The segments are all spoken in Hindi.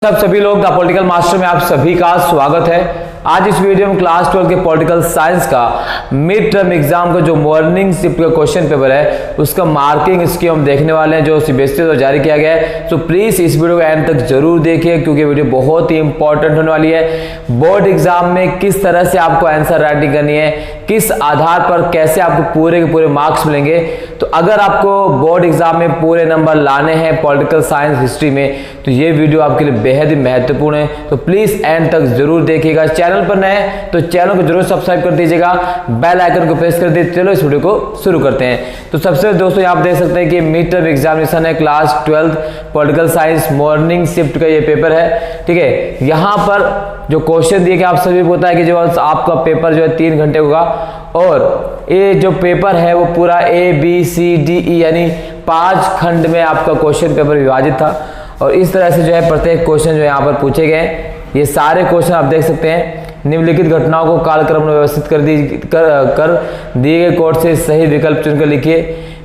सभी लोग द पॉलिटिकल मास्टर में आप सभी का स्वागत है। आज इस वीडियो में क्लास 12 के पॉलिटिकल साइंस का मिड टर्म एग्जाम का जो मॉर्निंग शिफ्ट का क्वेश्चन पेपर है उसका मार्किंग स्कीम हम देखने वाले हैं जो सीबीएसई द्वारा जारी किया गया है। तो प्लीज इस वीडियो को एंड तक जरूर देखिए क्योंकि वीडियो बहुत ही इंपॉर्टेंट होने वाली है। बोर्ड एग्जाम में किस तरह से आपको आंसर राइटिंग करनी है, किस आधार पर कैसे आपको पूरे के पूरे मार्क्स मिलेंगे। तो अगर आपको बोर्ड एग्जाम में पूरे नंबर लाने हैं पॉलिटिकल साइंस हिस्ट्री में तो ये वीडियो आपके लिए बेहद ही महत्वपूर्ण है। तो प्लीज एंड तक जरूर देखिएगा। चैनल पर नए हैं तो चैनल को जरूर सब्सक्राइब कर दीजिएगा, बेल आइकन को प्रेस कर दीजिए। चलो इस वीडियो को शुरू करते हैं। तो सबसे पहले दोस्तों आप देख सकते हैं कि मिड टर्म एग्जामिनेशन है class 12 political science morning shift का ये पेपर है। ठीक है, यहाँ पर जो क्वेश्चन दिए गए आप सभी को पता है कि जो आपका पेपर जो है 3 घंटे होगा और ये जो पेपर है वो पूरा ABCDE यानी 5 खंड में आपका क्वेश्चन पेपर विभाजित था और इस तरह से जो है प्रत्येक क्वेश्चन जो यहाँ पर पूछे गए। ये सारे क्वेश्चन आप देख सकते हैं। निम्नलिखित घटनाओं को कालक्रम में व्यवस्थित कर दिए गए कोड से सही विकल्प चुनकर लिखिए।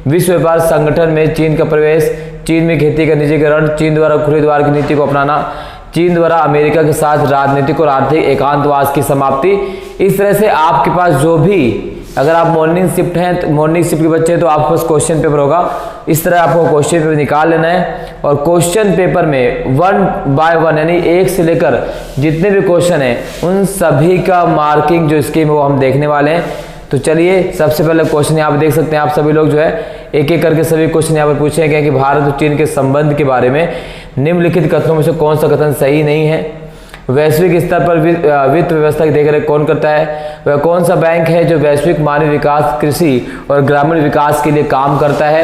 विश्व व्यापार संगठन में चीन का प्रवेश, चीन में खेती का निजीकरण, चीन द्वारा खुले द्वार की नीति को अपनाना, चीन द्वारा अमेरिका के साथ राजनीतिक और आर्थिक एकांतवास की समाप्ति। इस तरह से आपके पास जो भी, अगर आप मॉर्निंग शिफ्ट हैं तो मॉर्निंग शिफ्ट के बच्चे हैं तो आपके पास क्वेश्चन पेपर होगा। इस तरह आपको क्वेश्चन पेपर निकाल लेना है और क्वेश्चन पेपर में 1 बाय 1 यानी एक से लेकर जितने भी क्वेश्चन हैं उन सभी का मार्किंग जो स्कीम है वो हम देखने वाले हैं। तो चलिए सबसे पहले क्वेश्चन यहाँ पे देख सकते हैं आप सभी लोग जो है एक एक करके सभी क्वेश्चन यहाँ पर पूछे गए कि भारत और चीन के संबंध के बारे में निम्नलिखित कथनों में से कौन सा कथन सही नहीं है। वैश्विक स्तर पर वित्त व्यवस्था की देखरेख कौन करता है। वह कौन सा बैंक है जो वैश्विक मानव विकास, कृषि और ग्रामीण विकास के लिए काम करता है।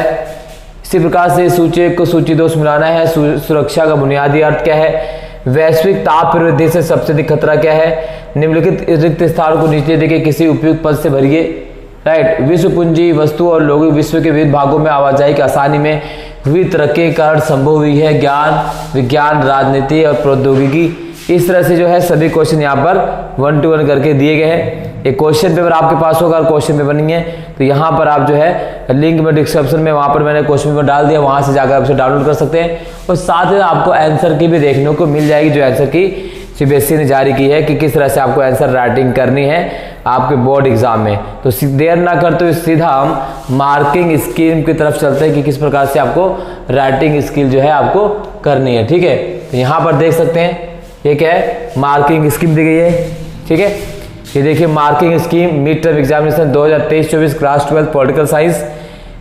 इसी प्रकार से सूची 1 को सूची 2 से मिलाना है। सुरक्षा का बुनियादी अर्थ क्या है। वैश्विक ताप प्रवृत्ति से सबसे अधिक खतरा क्या है। निम्नलिखित रिक्त स्थानों को नीचे देके किसी उपयुक्त पद से भरिए। राइट, विश्व पूंजी वस्तु और लोग विश्व के विविध भागों में आवाजाही की आसानी में हुई तरक्की के कारण संभव हुई है। ज्ञान, विज्ञान, राजनीति और प्रौद्योगिकी। इस तरह से जो है सभी क्वेश्चन यहाँ पर 1 to 1 करके दिए गए हैं। एक क्वेश्चन पेपर आपके पास होगा और क्वेश्चन पेपर नहीं है तो यहाँ पर आप जो है लिंक में डिस्क्रिप्शन में वहाँ पर मैंने क्वेश्चन पेपर डाल दिया, वहाँ से जाकर आप उसे डाउनलोड कर सकते हैं और साथ ही आपको आंसर की भी देखने को मिल जाएगी जो आंसर की सीबीएसई ने जारी की है कि किस तरह से आपको आंसर राइटिंग करनी है आपके बोर्ड एग्जाम में। तो देर ना करते हुए सीधा हम मार्किंग स्कीम की तरफ चलते हैं कि किस प्रकार से आपको राइटिंग स्किल जो है आपको करनी है। ठीक है, तो यहाँ पर देख सकते हैं ये क्या है, मार्किंग स्कीम दी गई है। ठीक है, ये देखिए marking scheme mid term examination 2023-24 class 12 political science.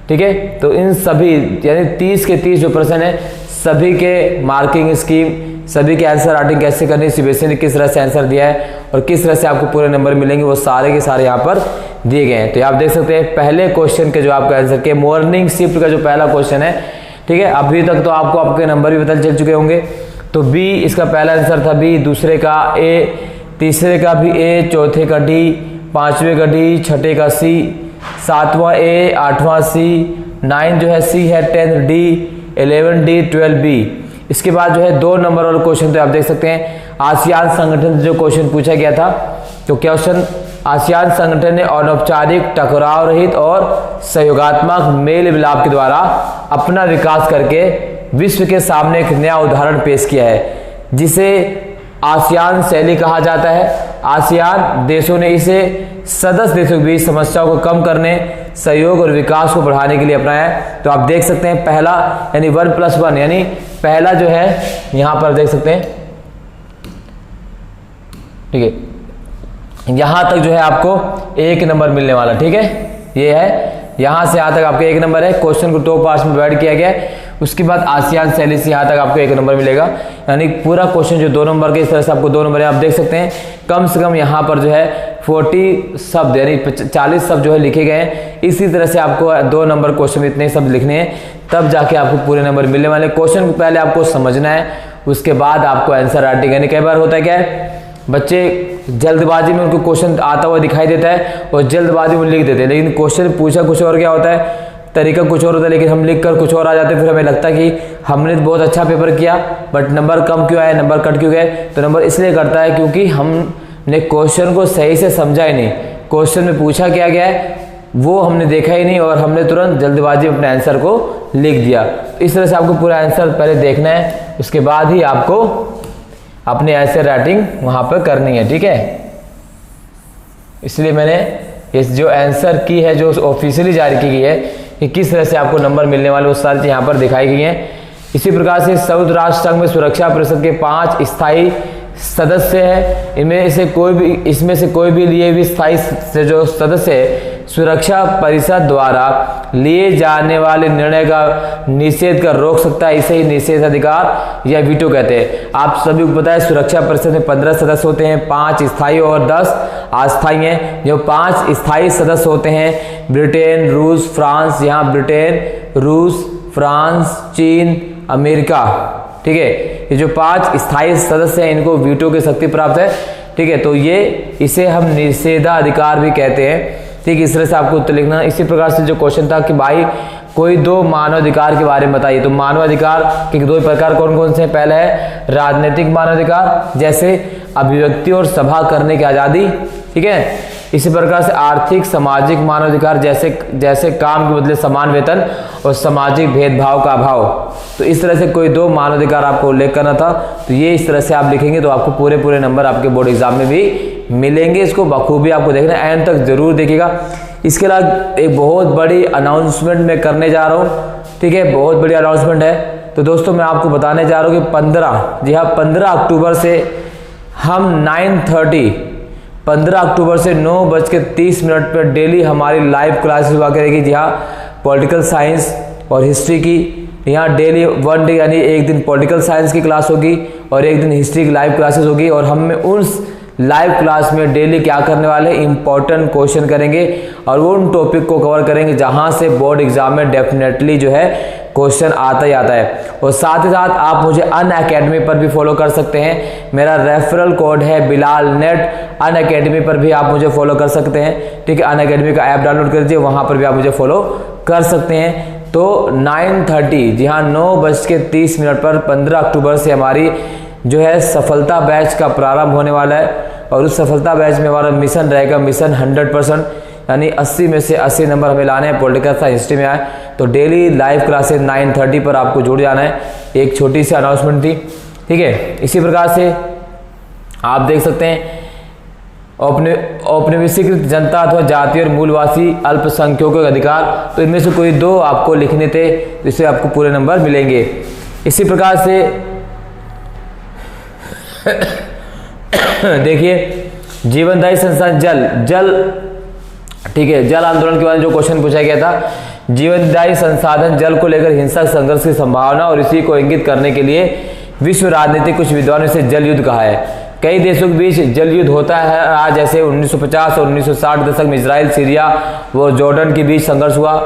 ठीक है, तो इन सभी यानी 30 के 30 जो प्रश्न है सभी के मार्किंग स्कीम, सभी के आंसर राइटिंग कैसे करनी, सीबीएसई ने किस तरह से आंसर दिया है और किस तरह से आपको पूरे नंबर मिलेंगे वो सारे के सारे यहाँ पर दिए गए हैं। तो आप देख सकते हैं पहले क्वेश्चन के जो आपका आंसर के मॉर्निंग शिफ्ट का जो पहला क्वेश्चन है। ठीक है, अभी तक तो आपको आपके नंबर भी पता चल चुके होंगे। तो बी इसका पहला आंसर था बी, दूसरे का ए, तीसरे का भी ए, चौथे का डी, पांचवे का डी, छठे का सी, 7वां ए, 8वां सी, 9 जो है सी है, 10 डी, 11 डी, 12 बी। इसके बाद जो है 2 नंबर और क्वेश्चन तो आप देख सकते हैं आसियान संगठन से जो क्वेश्चन पूछा गया था। तो क्वेश्चन आसियान संगठन ने अनौपचारिक, टकराव रहित और सहयोगात्मक मेल मिलाप के द्वारा अपना विकास करके विश्व के सामने एक नया उदाहरण पेश किया है जिसे आसियान शैली कहा जाता है। आसियान देशों ने इसे सदस्य देशों के बीच समस्याओं को कम करने, सहयोग और विकास को बढ़ाने के लिए अपनाया है। तो आप देख सकते हैं पहला यानी 1+1 यानी पहला जो है यहां पर देख सकते हैं। ठीक है, यहां तक जो है आपको 1 नंबर मिलने वाला। ठीक है, ये है यहां से यहां तक आपके 1 नंबर है। क्वेश्चन को 2 पार्ट्स में डिवाइड किया गया है। उसके बाद आसियान शैली से यहाँ तक आपको 1 नंबर मिलेगा यानी पूरा क्वेश्चन जो 2 नंबर के इस तरह से आपको 2 नंबर है। आप देख सकते हैं कम से कम यहाँ पर जो है 40 शब्द यानी 40 शब्द जो है लिखे गए हैं। इसी तरह से आपको 2 नंबर क्वेश्चन में इतने शब्द लिखने हैं तब जाके आपको पूरे नंबर मिलने वाले। क्वेश्चन को पहले आपको समझना है उसके बाद आपको आंसर राइटिंग यानी कई बार होता है क्या है बच्चे जल्दबाजी में उनको क्वेश्चन आता हुआ दिखाई देता है और जल्दबाजी में लिख देते हैं, लेकिन क्वेश्चन पूछा कुछ और क्या होता है, तरीका कुछ और होता है, लेकिन हम लिख कर कुछ और आ जाते हैं। फिर हमें लगता है कि हमने बहुत अच्छा पेपर किया बट नंबर कम क्यों आए, नंबर कट क्यों गए। तो नंबर इसलिए कटता है क्योंकि हमने क्वेश्चन को सही से समझा ही नहीं। क्वेश्चन में पूछा क्या गया है वो हमने देखा ही नहीं और हमने तुरंत जल्दबाजी में अपने आंसर को लिख दिया। इस तरह से आपको पूरा आंसर पहले देखना है, उसके बाद ही आपको अपनी ऐसे राइटिंग वहाँ पर करनी है, ठीक है। इसलिए मैंने इस जो आंसर की है जो ऑफिशियली जारी की गई है कि किस तरह से आपको नंबर मिलने वाले वो सारी चीज़ यहाँ पर दिखाई गई हैं। इसी प्रकार से संयुक्त राष्ट्र संघ में सुरक्षा परिषद के 5 स्थायी सदस्य है। इसमें से कोई भी लिए हुए स्थायी से जो सदस्य है सुरक्षा परिषद द्वारा लिए जाने वाले निर्णय का निषेध कर रोक सकता है। इसे ही निषेधाधिकार या वीटो कहते हैं। आप सभी को पता है सुरक्षा परिषद में 15 सदस्य होते हैं, 5 स्थायी और 10 अस्थायी हैं। जो 5 स्थायी सदस्य होते हैं ब्रिटेन, रूस, फ्रांस, यहाँ ब्रिटेन, रूस, फ्रांस, चीन, अमेरिका, ठीक है। ये जो 5 स्थायी सदस्य हैं इनको वीटो की शक्ति प्राप्त है, ठीक है। तो ये इसे हम निषेधाधिकार भी कहते हैं, ठीक। इस तरह से आपको उत्तर लिखना। इसी प्रकार से जो क्वेश्चन था कि भाई कोई 2 मानवाधिकार के बारे में बताइए। तो मानवाधिकार के 2 प्रकार कौन कौन से हैं? पहला है राजनीतिक मानवाधिकार, जैसे अभिव्यक्ति और सभा करने की आजादी, ठीक है। इसी प्रकार से आर्थिक सामाजिक मानवाधिकार, जैसे काम के बदले समान वेतन और सामाजिक भेदभाव का अभाव। तो इस तरह से कोई 2 मानवाधिकार आपको उल्लेख करना था। तो ये इस तरह से आप लिखेंगे तो आपको पूरे नंबर आपके बोर्ड एग्जाम में भी मिलेंगे। इसको बखूबी आपको देखना है, एंड तक जरूर देखिएगा। इसके अलावा एक बहुत बड़ी अनाउंसमेंट मैं करने जा रहा हूँ, ठीक है। बहुत बड़ी अनाउंसमेंट है। तो दोस्तों मैं आपको बताने जा रहा हूँ कि 15 अक्टूबर से हम 15 अक्टूबर से 9:30 पर डेली हमारी लाइव क्लासेस हुआ करेगी। जी हाँ, पॉलिटिकल साइंस और हिस्ट्री की। यहाँ डेली 1 डे यानी एक दिन पॉलिटिकल साइंस की क्लास होगी और एक दिन हिस्ट्री की लाइव क्लासेस होगी। और हम उस लाइव क्लास में डेली क्या करने वाले, इंपॉर्टेंट क्वेश्चन करेंगे और वो उन टॉपिक को कवर करेंगे जहाँ से बोर्ड एग्जाम में डेफिनेटली जो है क्वेश्चन आता ही आता है। और साथ ही साथ आप मुझे अनअकैडमी पर भी फॉलो कर सकते हैं। मेरा रेफरल कोड है बिलाल नेट। अनअकैडमी पर भी आप मुझे फॉलो कर सकते हैं, ठीक है। अनअकैडमी का ऐप डाउनलोड कर दीजिए, वहाँ पर भी आप मुझे फॉलो कर सकते हैं। तो 9:30 जी हाँ 9:30 पर 15 अक्टूबर से हमारी जो है सफलता बैच का प्रारंभ होने वाला है। और उस सफलता बैच में हमारा मिशन रहेगा, मिशन 100%, यानी 80 में से 80 नंबर हमें लाने हैं पॉलिटिकल साइंस हिस्ट्री में आए। तो डेली लाइव क्लासेस 9:30 पर आपको जुड़ जाना है। एक छोटी सी अनाउंसमेंट थी, ठीक है। इसी प्रकार से आप देख सकते हैं औपनिवेशीकृत जनता अथवा जाति और मूलवासी अल्पसंख्यकों के अधिकार। तो इनमें से कोई 2 आपको लिखने थे, जिससे आपको पूरे नंबर मिलेंगे। इसी प्रकार से देखिए जीवनदायी संसाधन जल, ठीक है। जल आंदोलन के बारे में जो क्वेश्चन पूछा गया था, जीवनदायी संसाधन जल को लेकर हिंसक संघर्ष की संभावना और इसी को इंगित करने के लिए विश्व राजनीति कुछ विद्वानों से जल युद्ध कहा है। कई देशों के बीच जल युद्ध होता है आज, जैसे 1950 और 1960 दशक में इजराइल, सीरिया व जॉर्डन के बीच संघर्ष हुआ,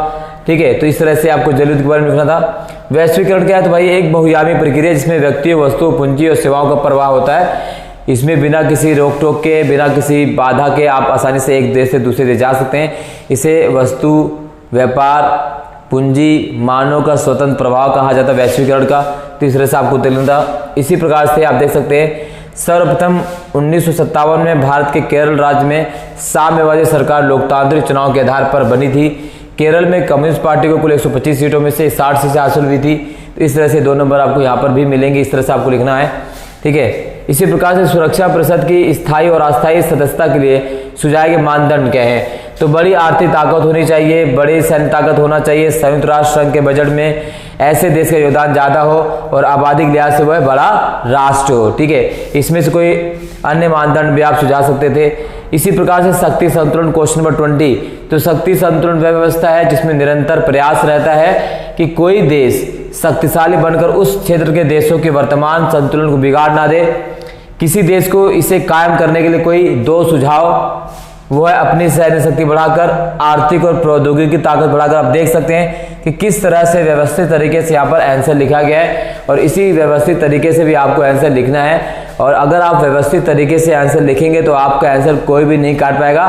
ठीक है। तो इस तरह से आपको जल युद्ध के बारे में लिखना था। वैश्वीकरण क्या है? तो भाई एक बहुआयामी प्रक्रिया जिसमें व्यक्तियों, वस्तुओं, पूंजी और सेवाओं का प्रवाह होता है। इसमें बिना किसी रोक टोक के, बिना किसी बाधा के आप आसानी से एक देश से दूसरे देश जा सकते हैं। इसे वस्तु, व्यापार, पूंजी, मानव का स्वतंत्र प्रभाव कहा जाता है वैश्वीकरण का। तो इस तरह से आपको उत्तर था। इसी प्रकार से आप देख सकते हैं सर्वप्रथम 1957 में भारत के केरल राज्य में साम्यवादी सरकार लोकतांत्रिक चुनाव के आधार पर बनी थी। केरल में कम्युनिस्ट पार्टी को कुल 125 सीटों में से 60 सीटें हासिल हुई थी। तो इस तरह से 2 नंबर आपको यहाँ पर भी मिलेंगे। इस तरह से आपको लिखना है, ठीक है। इसी प्रकार से सुरक्षा परिषद की स्थायी और अस्थायी सदस्यता के लिए सुझाए गए मानदंड क्या हैं? तो बड़ी आर्थिक ताकत होनी चाहिए, बड़ी सैन्य ताकत होना चाहिए, संयुक्त राष्ट्र संघ के बजट में ऐसे देश का योगदान ज्यादा हो और आबादी के लिहाज से वह बड़ा राष्ट्र हो, ठीक है। इसमें से कोई अन्य मानदंड भी आप सुझा सकते थे। इसी प्रकार से शक्ति संतुलन क्वेश्चन नंबर 20। तो शक्ति संतुलन वह व्यवस्था है जिसमें निरंतर प्रयास रहता है कि कोई देश शक्तिशाली बनकर उस क्षेत्र के देशों के वर्तमान संतुलन को बिगाड़ ना दे। किसी देश को इसे कायम करने के लिए कोई 2 सुझाव, वो है अपनी सैन्य शक्ति बढ़ाकर, आर्थिक और प्रौद्योगिकी ताकत बढ़ाकर। आप देख सकते हैं कि किस तरह से व्यवस्थित तरीके से यहाँ पर आंसर लिखा गया है और इसी व्यवस्थित तरीके से भी आपको आंसर लिखना है। और अगर आप व्यवस्थित तरीके से आंसर लिखेंगे तो आपका आंसर कोई भी नहीं काट पाएगा।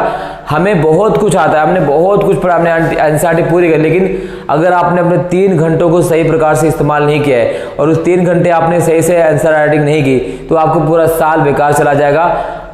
हमें बहुत कुछ आता है, हमने बहुत कुछ पढ़ा, हमने एनसीईआरटी पूरी कर, लेकिन अगर आपने अपने 3 घंटों को सही प्रकार से इस्तेमाल नहीं किया है और उस 3 घंटे आपने सही से आंसर राइटिंग नहीं की तो आपको पूरा साल बेकार चला जाएगा।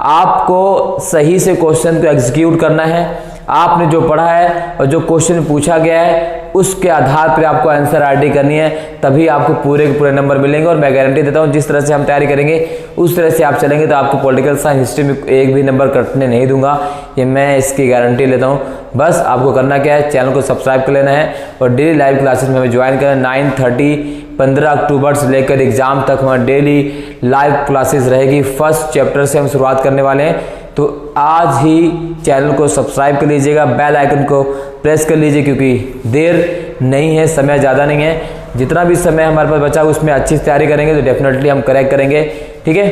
आपको सही से क्वेश्चन को एग्जीक्यूट करना है। आपने जो पढ़ा है और जो क्वेश्चन पूछा गया है उसके आधार पर आपको आंसर राइटिंग करनी है, तभी आपको पूरे के पूरे नंबर मिलेंगे। और मैं गारंटी देता हूँ जिस तरह से हम तैयारी करेंगे उस तरह से आप चलेंगे तो आपको पॉलिटिकल साइंस हिस्ट्री में एक भी नंबर कटने नहीं दूंगा, ये मैं इसकी गारंटी लेता हूँ। बस आपको करना क्या है, चैनल को सब्सक्राइब कर लेना है और डेली लाइव क्लासेस में हमें ज्वाइन करना। 9:30 15 अक्टूबर से लेकर एग्जाम तक हमारी डेली लाइव क्लासेस रहेगी। फर्स्ट चैप्टर से हम शुरुआत करने वाले हैं, तो आज ही चैनल को सब्सक्राइब कर लीजिएगा, बेल आइकन को प्रेस कर लीजिए, क्योंकि देर नहीं है, समय ज़्यादा नहीं है। जितना भी समय हमारे पास बचा उसमें अच्छी से तैयारी करेंगे तो डेफिनेटली हम करेक्ट करेंगे, ठीक है।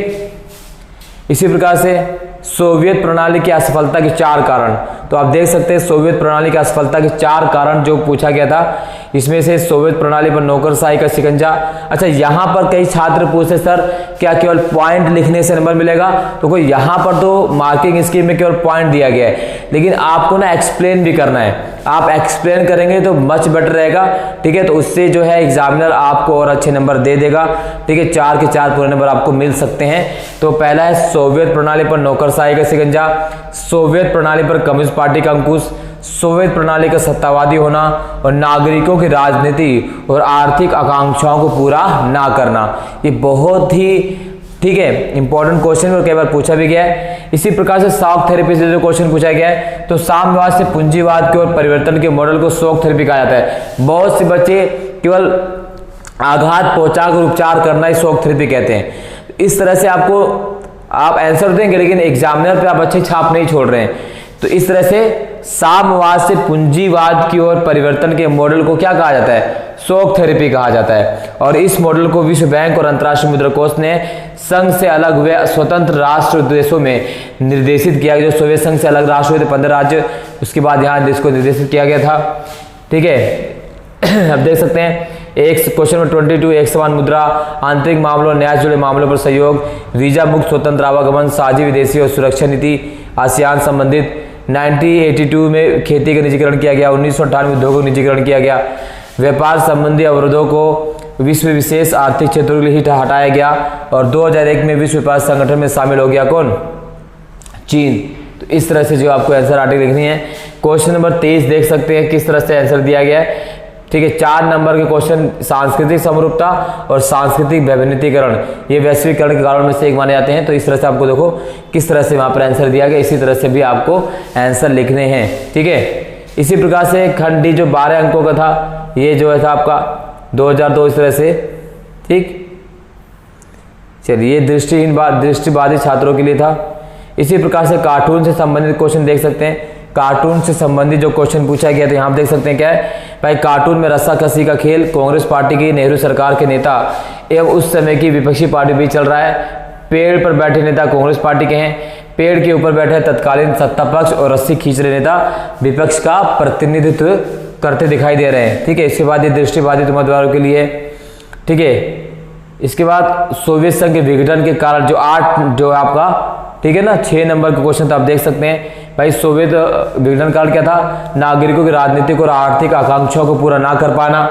इसी प्रकार से सोवियत प्रणाली की असफलता के 4 कारण, तो आप देख सकते हैं सोवियत प्रणाली की असफलता के 4 कारण जो पूछा गया था, इसमें से सोवियत प्रणाली पर नौकरशाही का शिकंजा। अच्छा, यहाँ पर कई छात्र पूछते सर क्या केवल पॉइंट लिखने से नंबर मिलेगा, तो कोई यहाँ पर तो मार्किंग स्कीम में केवल पॉइंट दिया गया है, लेकिन आपको ना एक्सप्लेन भी करना है। आप एक्सप्लेन करेंगे तो मच बेटर रहेगा, ठीक है। तो उससे जो है एग्जामिनर आपको और अच्छे नंबर दे देगा, ठीक है। 4 के 4 पूरे नंबर आपको मिल सकते हैं। तो पहला है सोवियत प्रणाली पर नौकरशाही का शिकंजा, सोवियत प्रणाली पर कम्युनिस्ट पार्टी का अंकुश, सोवियत प्रणाली का सत्तावादी होना और नागरिकों की राजनीति और आर्थिक आकांक्षाओं को पूरा ना करना। ये बहुत ही, ठीक है, इंपॉर्टेंट क्वेश्चन और कई बार पूछा भी गया है। इसी प्रकार से शॉक थेरेपी से जो क्वेश्चन पूछा गया है, तो साम्यवाद से पूंजीवाद की ओर परिवर्तन के मॉडल को शॉक थेरेपी कहा जाता है। बहुत से बच्चे केवल आघात पहुंचाकर उपचार करना ही शॉक थेरेपी कहते हैं। इस तरह से आपको आप आंसर देंगे लेकिन एग्जामिनर पे आप अच्छी छाप नहीं छोड़ रहे हैं। तो इस तरह से साम्यवाद से पूंजीवाद की ओर परिवर्तन के मॉडल को क्या कहा जाता है, शॉक थेरेपी कहा जाता है। और इस मॉडल को विश्व बैंक और अंतर्राष्ट्रीय मुद्रा कोष ने संघ से अलग हुए स्वतंत्र राष्ट्र देशों में निर्देशित किया। जो सोवियत संघ से अलग राष्ट्र हुए थे 15 राज्य, उसके बाद यहाँ देश को निर्देशित किया गया था, ठीक है। अब देख सकते हैं एक क्वेश्चन में 22 एक समान मुद्रा, आंतरिक मामलों और न्याय से जुड़े मामलों पर सहयोग, वीजा मुक्त स्वतंत्र आवागमन, साझी विदेशी और सुरक्षा नीति, आसियान संबंधित। 1982 में खेती का निजीकरण किया गया, 1998 उद्योगों का निजीकरण किया गया, व्यापार संबंधी अवरोधों को विश्व विशेष आर्थिक क्षेत्रों के लिए हटाया गया, और 2001 में विश्व व्यापार संगठन में शामिल हो गया कौन, चीन। तो इस तरह से जो आपको आंसर आर्टिकल लिखनी है। क्वेश्चन नंबर 23 देख सकते हैं किस तरह से आंसर दिया गया है, ठीक है। 4 नंबर के क्वेश्चन, सांस्कृतिक समरूपता और सांस्कृतिक वैविध्यीकरण, ये वैश्वीकरण के कारण में से एक माने जाते हैं। तो इस तरह से आपको देखो किस तरह से वहां पर आंसर दिया गया, इसी तरह से भी आपको आंसर लिखने हैं, ठीक है। इसी प्रकार से खंड डी जो 12 अंकों का था, ये जो है था आपका 2002, इस तरह से, ठीक। चलिए दृष्टिबाधित छात्रों के लिए था। इसी प्रकार से कार्टून से संबंधित क्वेश्चन देख सकते हैं, कार्टून से संबंधित जो क्वेश्चन पूछा गया, तो यहाँ देख सकते हैं क्या है भाई, कार्टून में रस्साकसी का खेल कांग्रेस पार्टी की नेहरू सरकार के नेता एवं उस समय की विपक्षी पार्टी भी चल रहा है। पेड़ पर बैठे नेता कांग्रेस पार्टी के हैं, पेड़ के ऊपर बैठे तत्कालीन सत्ता पक्ष और रस्सी खींच रहे नेता विपक्ष का प्रतिनिधित्व करते दिखाई दे रहे हैं, ठीक है। इसके बाद ये दृष्टिबाधित उम्मीदवारों के लिए, ठीक है। इसके बाद सोवियत संघ के विघटन के कारण जो 8 जो आपका, ठीक है ना, 6 नंबर का क्वेश्चन तो आप देख सकते हैं भाई, सोवियत विघटन काल क्या था, नागरिकों की राजनीतिक और आर्थिक आकांक्षाओं को पूरा ना कर पाना,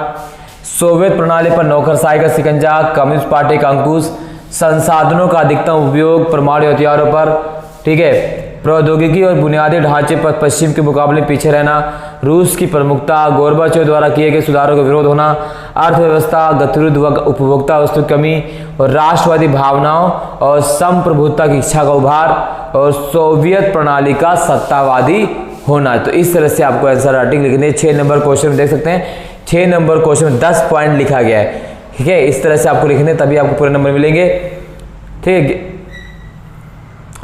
सोवियत प्रणाली पर नौकरशाही का शिकंजा, कम्युनिस्ट पार्टी का अंकुश, संसाधनों का अधिकतम उपयोग परमाणु हथियारों पर, ठीक है, प्रौद्योगिकी और बुनियादी ढांचे पर पश्चिम के मुकाबले पीछे रहना, रूस की प्रमुखता, गोर्बाचेव द्वारा किए गए सुधारों का विरोध होना, अर्थव्यवस्था गतिविध व उपभोक्ता वस्तु कमी और राष्ट्रवादी भावनाओं और संप्रभुता की इच्छा का उभार, और सोवियत प्रणाली का सत्तावादी होना। तो इस तरह से आपको आंसर राइटिंग लिखने 6 नंबर क्वेश्चन में देख सकते हैं, 6 नंबर क्वेश्चन में 10 पॉइंट लिखा गया है, ठीक है। इस तरह से आपको लिखने, तभी आपको पूरे नंबर मिलेंगे, ठीक है।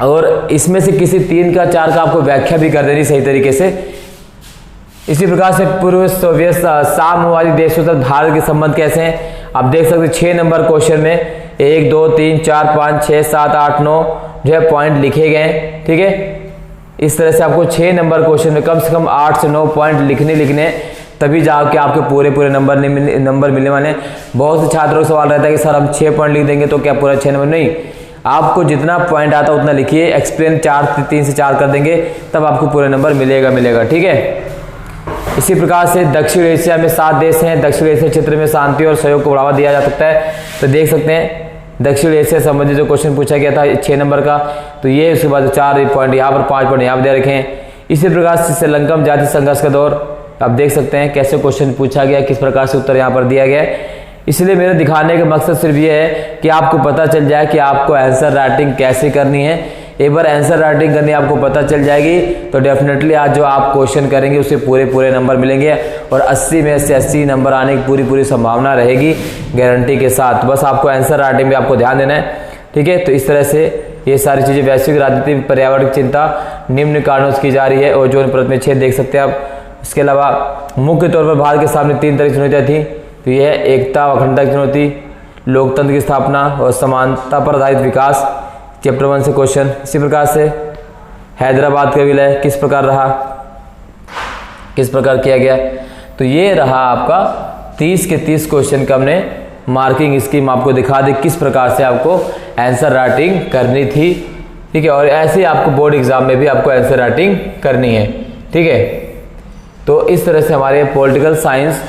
और इसमें से किसी 3 का 4 का आपको व्याख्या भी कर देनी सही तरीके से। इसी प्रकार से पूर्व सोवियत साम्यवादी देशों तक भारत के संबंध कैसे हैं, आप देख सकते हैं 6 नंबर क्वेश्चन में 1 2 3 4 5 6 7 8 9 जो है पॉइंट लिखे गए हैं, ठीक है। इस तरह से आपको 6 नंबर क्वेश्चन में कम से कम 8 से 9 पॉइंट लिखने, तभी जाके आपके पूरे नंबर मिलने वाले हैं। बहुत से छात्रों का सवाल रहता है कि सर हम 6 पॉइंट लिख देंगे तो क्या पूरा 6 नंबर, नहीं, आपको जितना पॉइंट आता उतना लिखिए, एक्सप्लेन 3 से 4 कर देंगे, तब आपको पूरे नंबर मिलेगा, ठीक है। इसी प्रकार से दक्षिण एशिया में 7 देश हैं, दक्षिण एशिया क्षेत्र में शांति और सहयोग को बढ़ावा दिया जा सकता है। तो देख सकते हैं दक्षिण एशिया संबंधित जो क्वेश्चन पूछा गया था 6 नंबर का, तो ये उसके बाद 4 पॉइंट यहाँ पर, 5 पॉइंट यहाँ पर दे रखे हैं। इसी प्रकार से श्रीलंका में जातीय संघर्ष का दौर, आप देख सकते हैं कैसे क्वेश्चन पूछा गया, किस प्रकार से उत्तर यहाँ पर दिया गया है। इसलिए मेरे दिखाने का मकसद सिर्फ ये है कि आपको पता चल जाए कि आपको आंसर राइटिंग कैसे करनी है। एक बार आंसर राइटिंग करनी आपको पता चल जाएगी तो डेफिनेटली आज जो आप क्वेश्चन करेंगे उससे पूरे नंबर मिलेंगे और 80 में से 80 नंबर आने की पूरी संभावना रहेगी गारंटी के साथ। बस आपको आंसर राइटिंग में आपको ध्यान देना है, ठीक है। तो इस तरह से ये सारी चीज़ें वैश्विक राजनीति पर्यावरण की चिंता निम्न कारणों से की जा रही है। और जो प्रश्न 6 देख सकते हैं आप। इसके अलावा मुख्य तौर पर भारत के सामने 3 तरह की चुनौतियाँ थी। तो ये है एकता व अखंडता की चुनौती, लोकतंत्र की स्थापना और समानता पर आधारित विकास। चैप्टर 1 से क्वेश्चन इसी प्रकार से। हैदराबाद का विलय किस प्रकार रहा, किस प्रकार किया गया। तो ये रहा आपका 30 के 30 क्वेश्चन का हमने मार्किंग स्कीम आपको दिखा दी किस प्रकार से आपको आंसर राइटिंग करनी थी, ठीक है। और ऐसे ही आपको बोर्ड एग्जाम में भी आपको आंसर राइटिंग करनी है, ठीक है। तो इस तरह से हमारे पॉलिटिकल साइंस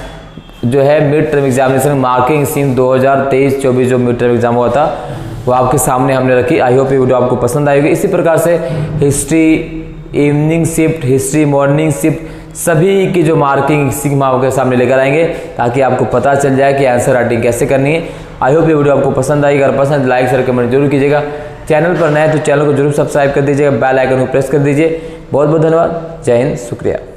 जो है mid term examination marking scheme 2023-24 जो मिड टर्म एग्जाम हुआ था वो आपके सामने हमने रखी। आई होप ये वीडियो आपको पसंद आएगी। इसी प्रकार से history evening shift, history morning shift सभी की जो मार्किंग स्कीम आपके सामने लेकर आएंगे ताकि आपको पता चल जाए कि आंसर राइटिंग कैसे करनी है। आई होप ये वीडियो आपको पसंद आएगी। अगर पसंद लाइक शेयर कमेंट जरूर कीजिएगा। चैनल पर नए तो चैनल को जरूर सब्सक्राइब कर दीजिएगा, बेल आइकन को प्रेस कर दीजिए। बहुत बहुत धन्यवाद। जय हिंद, शुक्रिया।